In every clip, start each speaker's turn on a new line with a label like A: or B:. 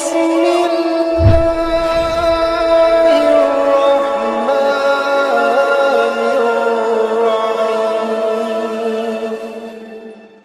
A: بسم الله الرحمن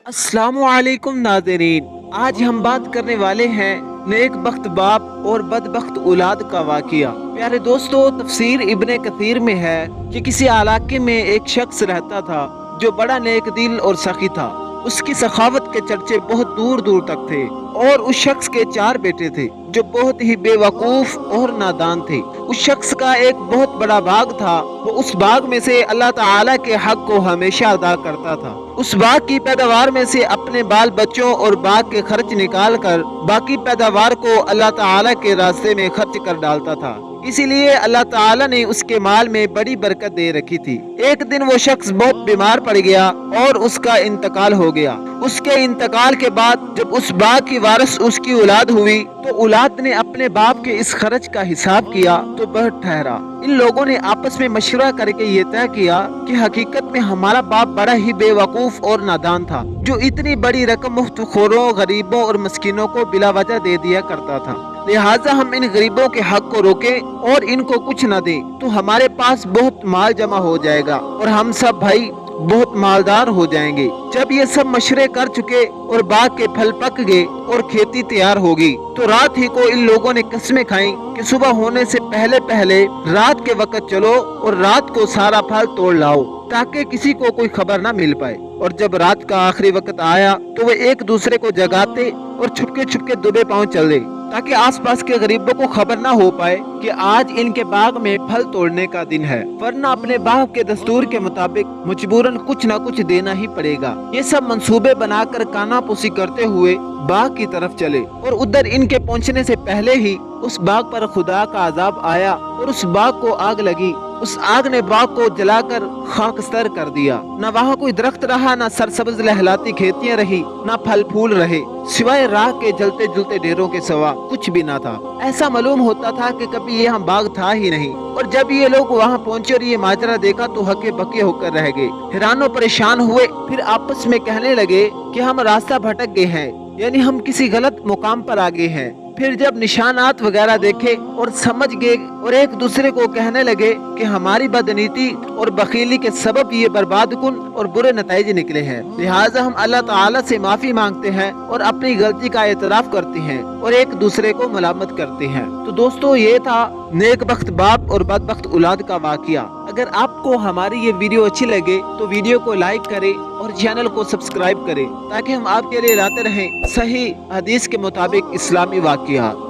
B: السلام علیکم ناظرین، آج ہم بات کرنے والے ہیں نیک بخت باپ اور بدبخت اولاد کا واقعہ۔ پیارے دوستو، تفسیر ابن کثیر میں ہے کہ کسی علاقے میں ایک شخص رہتا تھا جو بڑا نیک دل اور سخی تھا۔ اس کی سخاوت کے چرچے بہت دور دور تک تھے، اور اس شخص کے 4 بیٹے تھے جو بہت ہی بے وقوف اور نادان تھے۔ اس شخص کا ایک بہت بڑا باغ تھا، وہ اس باغ میں سے اللہ تعالی کے حق کو ہمیشہ ادا کرتا تھا۔ اس باغ کی پیداوار میں سے اپنے بال بچوں اور باغ کے خرچ نکال کر باقی پیداوار کو اللہ تعالی کے راستے میں خرچ کر ڈالتا تھا۔ اسی لیے اللہ تعالی نے اس کے مال میں بڑی برکت دے رکھی تھی۔ ایک دن وہ شخص بہت بیمار پڑ گیا اور اس کا انتقال ہو گیا۔ اس کے انتقال کے بعد جب اس باغ کی وارث اس کی اولاد ہوئی تو اولاد نے اپنے باپ کے اس خرچ کا حساب کیا تو بہت ٹھہرا۔ ان لوگوں نے آپس میں مشورہ کر کے یہ طے کیا کہ حقیقت میں ہمارا باپ بڑا ہی بے وقوف اور نادان تھا، جو اتنی بڑی رقم مفت خوروں، غریبوں اور مسکینوں کو بلا وجہ دے دیا کرتا تھا۔ لہٰذا ہم ان غریبوں کے حق کو روکیں اور ان کو کچھ نہ دیں تو ہمارے پاس بہت مال جمع ہو جائے گا اور ہم سب بھائی بہت مالدار ہو جائیں گے۔ جب یہ سب مشورے کر چکے اور باغ کے پھل پک گئے اور کھیتی تیار ہوگی تو رات ہی کو ان لوگوں نے قسمیں کھائیں کہ صبح ہونے سے پہلے پہلے رات کے وقت چلو اور رات کو سارا پھل توڑ لاؤ تاکہ کسی کو کوئی خبر نہ مل پائے۔ اور جب رات کا آخری وقت آیا تو وہ ایک دوسرے کو جگاتے اور چھپکے چھپکے دبے پاؤں چلے تاکہ آس پاس کے غریبوں کو خبر نہ ہو پائے کہ آج ان کے باغ میں پھل توڑنے کا دن ہے، ورنہ اپنے باغ کے دستور کے مطابق مجبوراً کچھ نہ کچھ دینا ہی پڑے گا۔ یہ سب منصوبے بنا کر کانا پوسی کرتے ہوئے باغ کی طرف چلے، اور ادھر ان کے پہنچنے سے پہلے ہی اس باغ پر خدا کا عذاب آیا اور اس باغ کو آگ لگی۔ اس آگ نے باغ کو جلا کر خاکستر کر دیا۔ نہ وہاں کوئی درخت رہا، نہ سرسبز لہلاتی کھیتیاں رہی، نہ پھل پھول رہے، سوائے راہ کے جلتے جلتے ڈھیروں کے سوا کچھ بھی نہ تھا۔ ایسا معلوم ہوتا تھا کہ کبھی یہاں باغ تھا ہی نہیں۔ اور جب یہ لوگ وہاں پہنچے اور یہ ماجرا دیکھا تو ہکے بکے ہو کر رہ گئے، حیران و پریشان ہوئے۔ پھر آپس میں کہنے لگے کہ ہم راستہ بھٹک گئے ہیں، یعنی ہم کسی غلط مقام پر آ گئے ہیں۔ پھر جب نشانات وغیرہ دیکھے اور سمجھ گئے اور ایک دوسرے کو کہنے لگے کہ ہماری بدنیتی اور بخیلی کے سبب یہ برباد کن اور برے نتائج نکلے ہیں، لہٰذا ہم اللہ تعالیٰ سے معافی مانگتے ہیں اور اپنی غلطی کا اعتراف کرتے ہیں اور ایک دوسرے کو ملامت کرتے ہیں۔ تو دوستو، یہ تھا نیک بخت باپ اور بدبخت اولاد کا واقعہ۔ اگر آپ کو ہماری یہ ویڈیو اچھی لگے تو ویڈیو کو لائک کریں اور چینل کو سبسکرائب کریں تاکہ ہم آپ کے لیے لاتے رہیں صحیح حدیث کے مطابق اسلامی واقعات۔